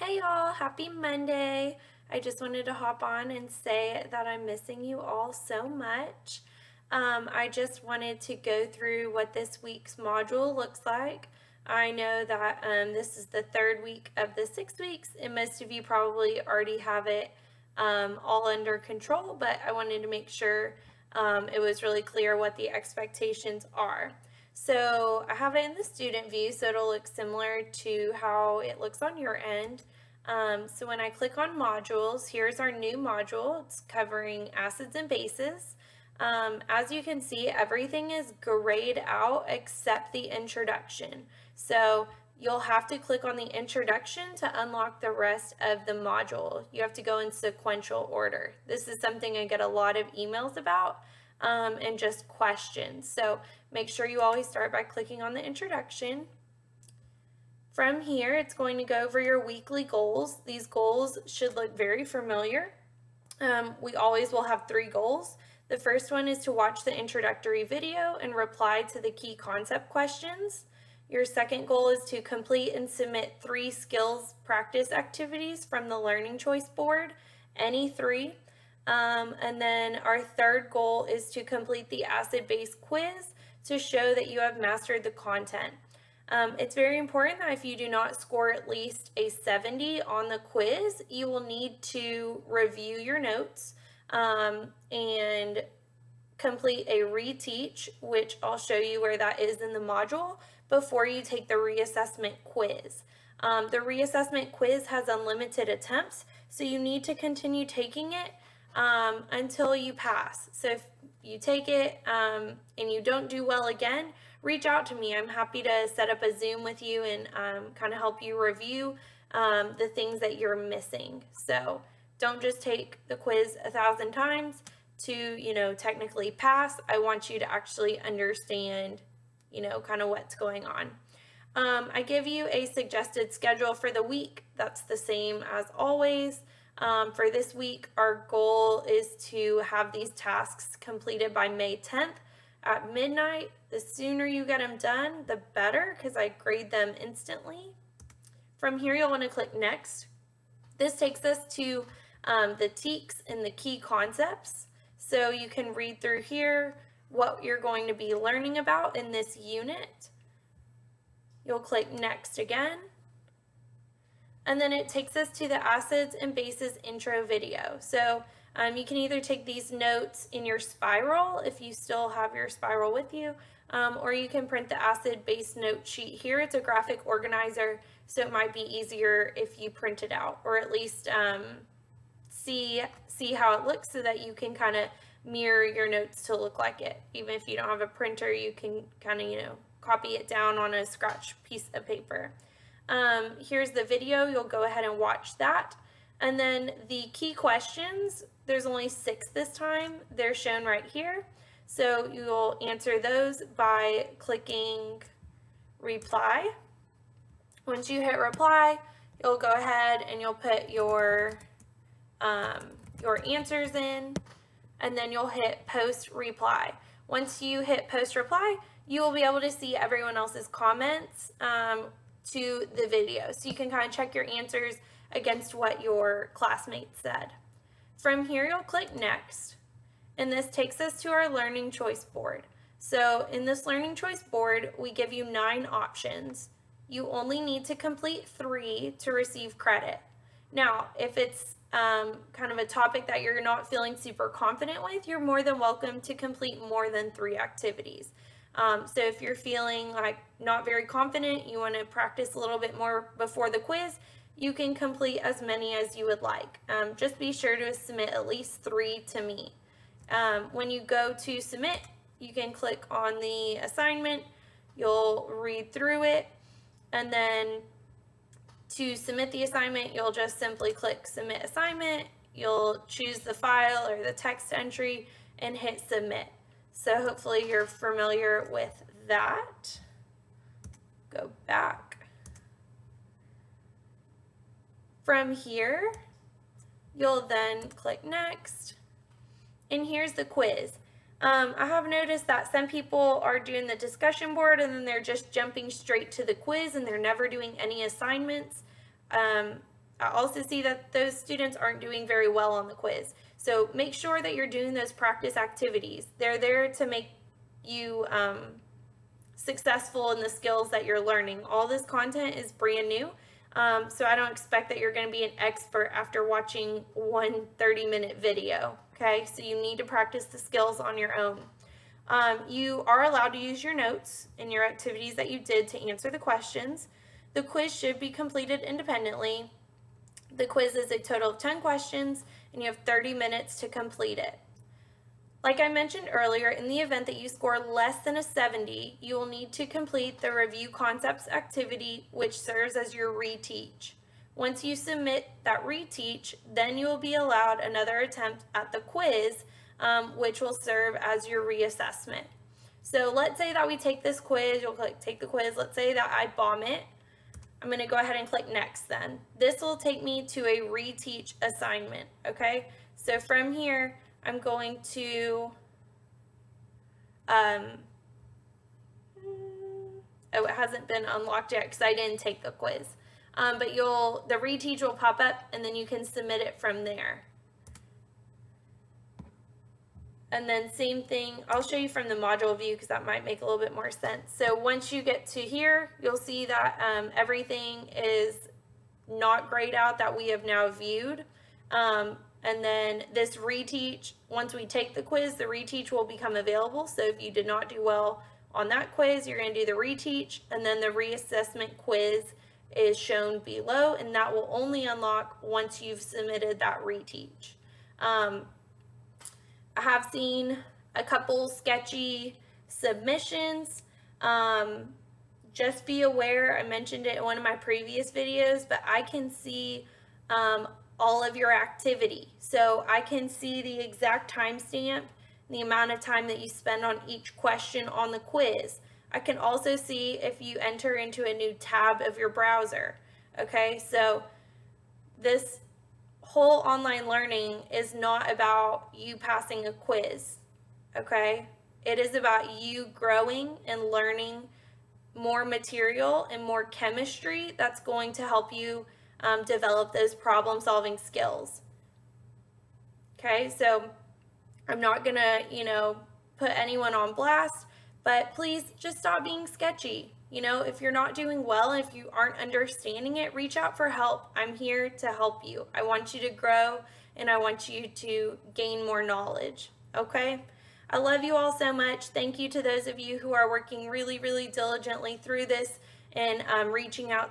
Hey y'all, happy Monday. I just wanted to hop on and say that I'm missing you all so much. I just wanted to go through what this week's module looks like. I know that this is the third week of the 6 weeks, and most of you probably already have it all under control, but I wanted to make sure it was really clear what the expectations are. So I have it in the student view, so it'll look similar to how it looks on your end. So when I click on modules, here's our new module. It's covering acids and bases. As you can see, everything is grayed out except the introduction. So you'll have to click on the introduction to unlock the rest of the module. You have to go in sequential order. This is something I get a lot of emails about and just questions. So make sure you always start by clicking on the introduction. From here, it's going to go over your weekly goals. These goals should look very familiar. We always will have 3 goals. The first one is to watch the introductory video and reply to the key concept questions. Your second goal is to complete and submit 3 skills practice activities from the Learning Choice Board, any 3. And then our third goal is to complete the acid-base quiz to show that you have mastered the content. It's very important that if you do not score at least a 70 on the quiz, you will need to review your notes and complete a reteach, which I'll show you where that is in the module, before you take the reassessment quiz. The reassessment quiz has unlimited attempts, so you need to continue taking it until you pass. So if you take it and you don't do well again, reach out to me. I'm happy to set up a Zoom with you and kind of help you review the things that you're missing. So don't just take the quiz 1,000 times to, technically pass. I want you to actually understand, kind of what's going on. I give you a suggested schedule for the week. That's the same as always. For this week, our goal is to have these tasks completed by May 10th at midnight. The sooner you get them done, the better, because I grade them instantly. From here, you'll want to click Next. This takes us to the TEKS and the key concepts. So you can read through here what you're going to be learning about in this unit. You'll click Next again. And then it takes us to the acids and bases intro video. So you can either take these notes in your spiral if you still have your spiral with you, or you can print the acid base note sheet here. It's a graphic organizer, so it might be easier if you print it out, or at least see how it looks so that you can kind of mirror your notes to look like it. Even if you don't have a printer, you can kind of, copy it down on a scratch piece of paper. Here's the video. You'll go ahead and watch that. And then the key questions, there's only 6 this time. They're shown right here. So you'll answer those by clicking reply. Once you hit reply, you'll go ahead and you'll put your answers in, and then you'll hit post reply. Once you hit post reply, you will be able to see everyone else's comments to the video. So you can kind of check your answers against what your classmates said. From here, you'll click Next, and this takes us to our Learning Choice Board. So in this Learning Choice Board, we give you 9 options. You only need to complete 3 to receive credit. Now, if it's kind of a topic that you're not feeling super confident with, you're more than welcome to complete more than 3 activities. So if you're feeling like not very confident, you want to practice a little bit more before the quiz, you can complete as many as you would like. Just be sure to submit at least 3 to me. When you go to submit, you can click on the assignment, you'll read through it, and then to submit the assignment, you'll just simply click Submit Assignment, you'll choose the file or the text entry, and hit Submit. So hopefully you're familiar with that. Go back. From here, you'll then click Next. And here's the quiz. I have noticed that some people are doing the discussion board and then they're just jumping straight to the quiz and they're never doing any assignments. I also see that those students aren't doing very well on the quiz. So make sure that you're doing those practice activities. They're there to make you successful in the skills that you're learning. All this content is brand new. So I don't expect that you're going to be an expert after watching one 30-minute video. Okay, so you need to practice the skills on your own. You are allowed to use your notes in your activities that you did to answer the questions. The quiz should be completed independently. The quiz is a total of 10 questions, and you have 30 minutes to complete it. Like I mentioned earlier, in the event that you score less than a 70, you will need to complete the review concepts activity, which serves as your reteach. Once you submit that reteach, then you will be allowed another attempt at the quiz, which will serve as your reassessment. So let's say that we take this quiz, you'll click take the quiz. Let's say that I bomb it. I'm going to go ahead and click next then. This will take me to a reteach assignment, okay? So from here, I'm going to, oh, it hasn't been unlocked yet because I didn't take the quiz. But the reteach will pop up and then you can submit it from there. And then same thing, I'll show you from the module view because that might make a little bit more sense. So once you get to here, you'll see that everything is not grayed out that we have now viewed. And then this reteach, once we take the quiz, the reteach will become available. So if you did not do well on that quiz, you're going to do the reteach, and then the reassessment quiz is shown below, and that will only unlock once you've submitted that reteach. I have seen a couple sketchy submissions. Just be aware, I mentioned it in one of my previous videos, but I can see all of your activity. So I can see the exact timestamp, the amount of time that you spend on each question on the quiz. I can also see if you enter into a new tab of your browser. Okay, so this whole online learning is not about you passing a quiz, okay? It is about you growing and learning more material and more chemistry that's going to help you develop those problem-solving skills. Okay, so I'm not gonna, put anyone on blast, but please just stop being sketchy. If you're not doing well, if you aren't understanding it, reach out for help. I'm here to help you. I want you to grow and I want you to gain more knowledge, okay? I love you all so much. Thank you to those of you who are working really, really diligently through this and reaching out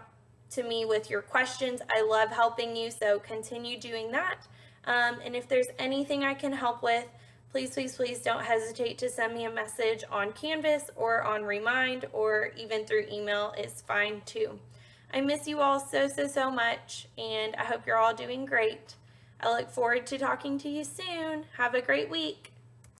to me with your questions. I love helping you, so continue doing that. And if there's anything I can help with, please, please, please don't hesitate to send me a message on Canvas or on Remind, or even through email is fine too. I miss you all so, so, so much, and I hope you're all doing great. I look forward to talking to you soon. Have a great week.